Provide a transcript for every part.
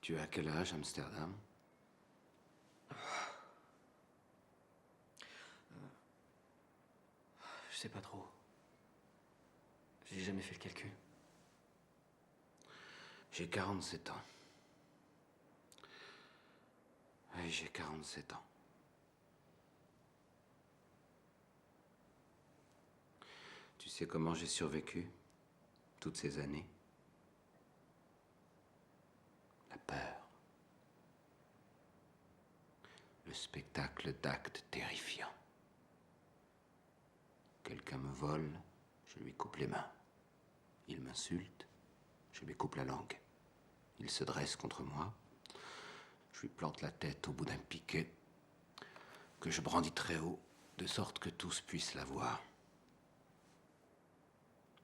Tu as quel âge, Amsterdam? Je sais pas trop. J'ai jamais fait le calcul. J'ai 47 ans. Oui, j'ai 47 ans. Tu sais comment j'ai survécu toutes ces années? La peur. Le spectacle d'actes terrifiants. Quelqu'un me vole, je lui coupe les mains. Il m'insulte, je lui coupe la langue. Il se dresse contre moi, je lui plante la tête au bout d'un piquet que je brandis très haut, de sorte que tous puissent la voir.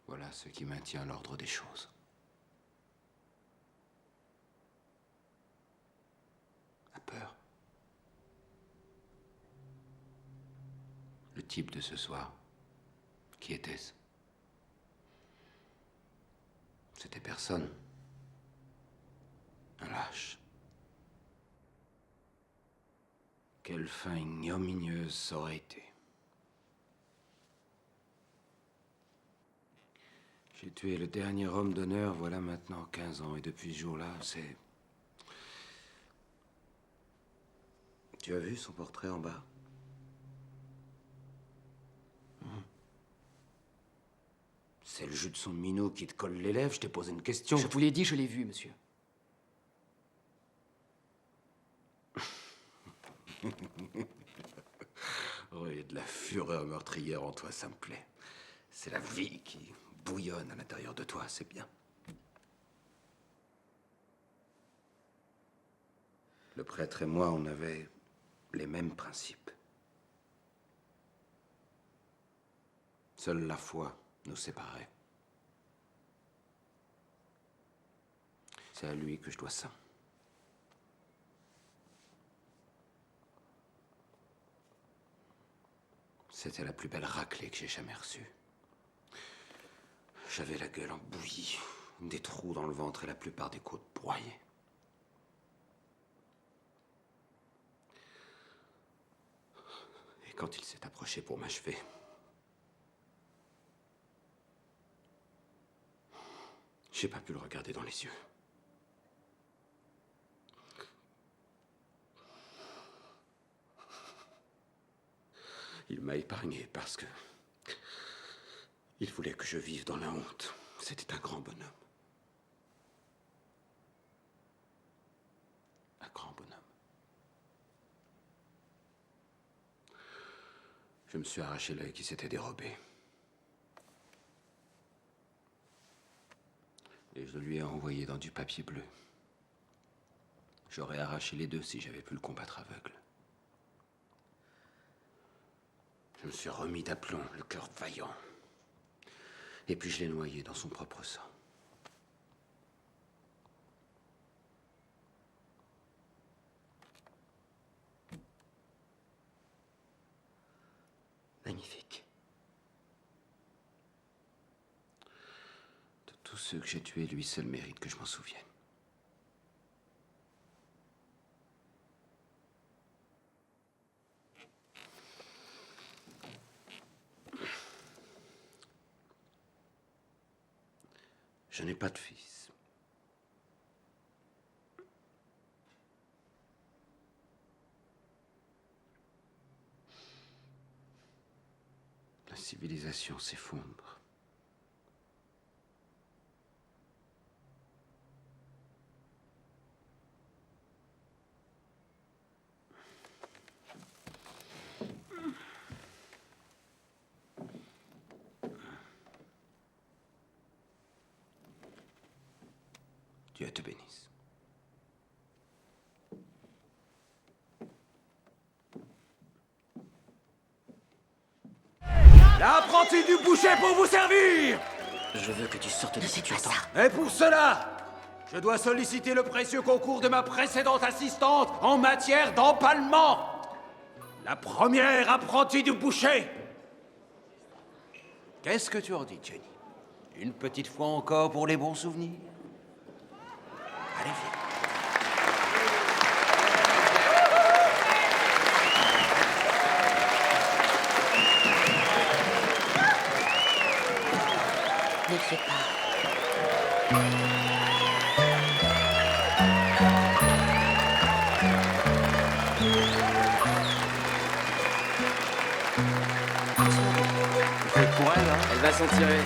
Voilà ce qui maintient l'ordre des choses. La peur. Le type de ce soir, qui était-ce? C'était personne. Un lâche. Quelle fin ignominieuse ça aurait été. J'ai tué le dernier homme d'honneur, voilà maintenant 15 ans, et depuis ce jour-là, c'est... Tu as vu son portrait en bas? C'est le jus de son minot qui te colle les lèvres, je t'ai posé une question. Je vous l'ai dit, je l'ai vu, monsieur. Oui, de la fureur meurtrière en toi, ça me plaît. C'est la vie qui bouillonne à l'intérieur de toi, c'est bien. Le prêtre et moi, on avait les mêmes principes. Seule la foi nous séparait. C'est à lui que je dois ça. C'était la plus belle raclée que j'ai jamais reçue. J'avais la gueule en bouillie, des trous dans le ventre et la plupart des côtes broyées. Et quand il s'est approché pour m'achever, j'ai pas pu le regarder dans les yeux. Il m'a épargné parce que... il voulait que je vive dans la honte. C'était un grand bonhomme. Un grand bonhomme. Je me suis arraché l'œil qui s'était dérobé. Et je le lui ai envoyé dans du papier bleu. J'aurais arraché les deux si j'avais pu le combattre aveugle. Je me suis remis d'aplomb, le cœur vaillant. Et puis je l'ai noyé dans son propre sang. Magnifique. De tous ceux que j'ai tués, lui seul mérite que je m'en souvienne. Je n'ai pas de fils. La civilisation s'effondre. Dieu te bénisse. L'apprenti du boucher pour vous servir! Je veux que tu sortes de cette situation. Et pour cela, je dois solliciter le précieux concours de ma précédente assistante en matière d'empalement. La première apprentie du boucher. Qu'est-ce que tu en dis, Jenny? Une petite fois encore pour les bons souvenirs? Allez, viens. va s'en tirer.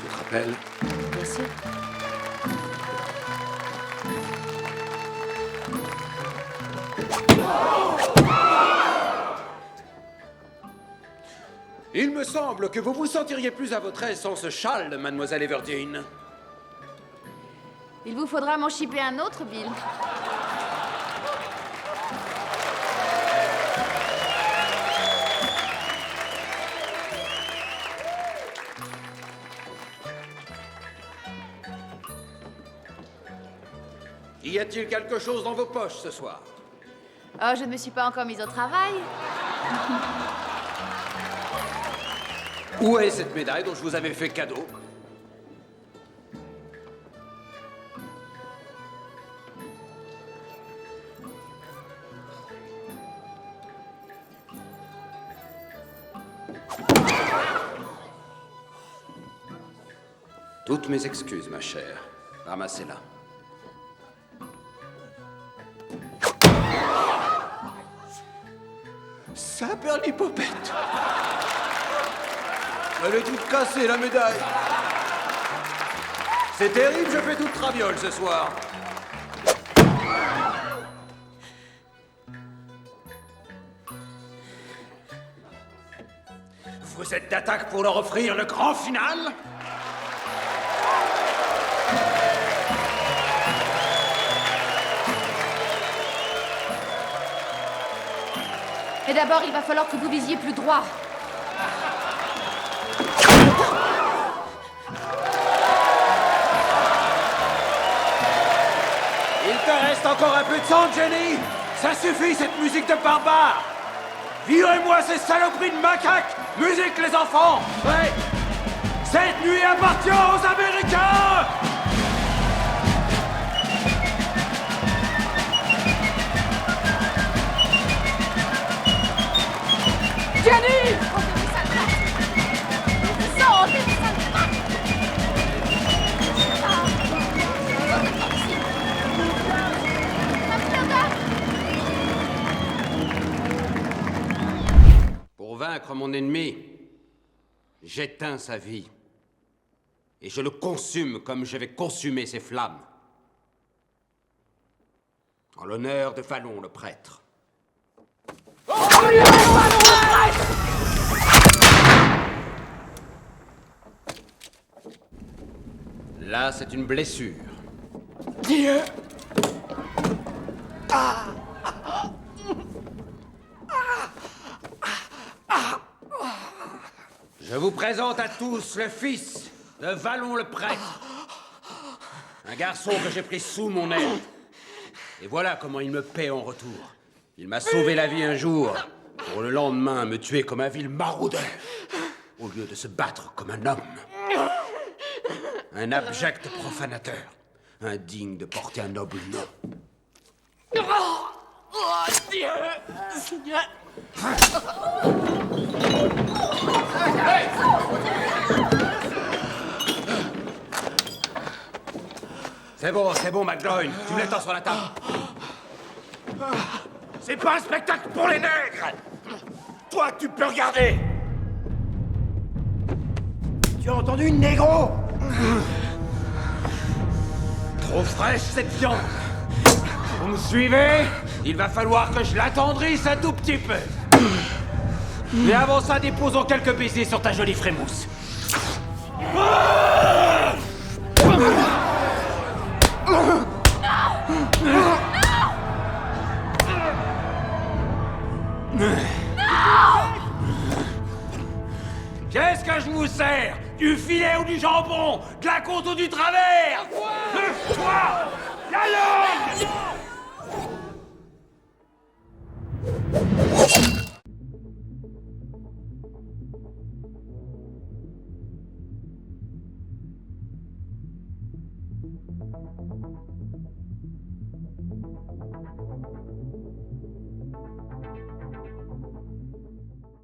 Tu te rappelles? Bien sûr. Il me semble que vous vous sentiriez plus à votre aise sans ce châle, mademoiselle Everdeen. Il vous faudra m'en chipper un autre, Bill. Y a-t-il quelque chose dans vos poches ce soir? Oh, je ne me suis pas encore mise au travail. Où est cette médaille dont je vous avais fait cadeau? Toutes mes excuses, ma chère. Ramassez-la. Saperlipopette! Elle est toute cassée, la médaille! C'est terrible, je fais toute traviole ce soir. Vous êtes d'attaque pour leur offrir le grand final? Mais d'abord, il va falloir que vous visiez plus droit. Il te reste encore un peu de sang, Jenny? Ça suffit, cette musique de barbare! Virez-moi ces saloperies de macaques! Musique, les enfants! Ouais! Cette nuit appartient aux Américains! Jenny! Oh, des sales pattes! Sang, des sales pattes! Pour vaincre mon ennemi, j'éteins sa vie. Et je le consume comme je vais consumer ses flammes. En l'honneur de Vallon, le prêtre. Là, c'est une blessure. Dieu! Je vous présente à tous le fils de Vallon le prêtre. Un garçon que j'ai pris sous mon aile. Et voilà comment il me paie en retour. Il m'a sauvé la vie un jour, pour le lendemain me tuer comme un vil maraudeur, au lieu de se battre comme un homme. Un abject profanateur, indigne de porter un noble nom. Oh, Dieu! Seigneur! C'est bon, McGloin. Tu me l'étends sur la table. C'est pas un spectacle pour les nègres! Toi, tu peux regarder! Tu as entendu, négro? Trop fraîche, cette viande. Vous me suivez? Il va falloir que je l'attendrisse un tout petit peu. Mais avant ça, déposons quelques baisers sur ta jolie frémousse. Qu'est-ce que je vous sers? Du filet ou du jambon? De la côte ou du travers? Le foie! La langue!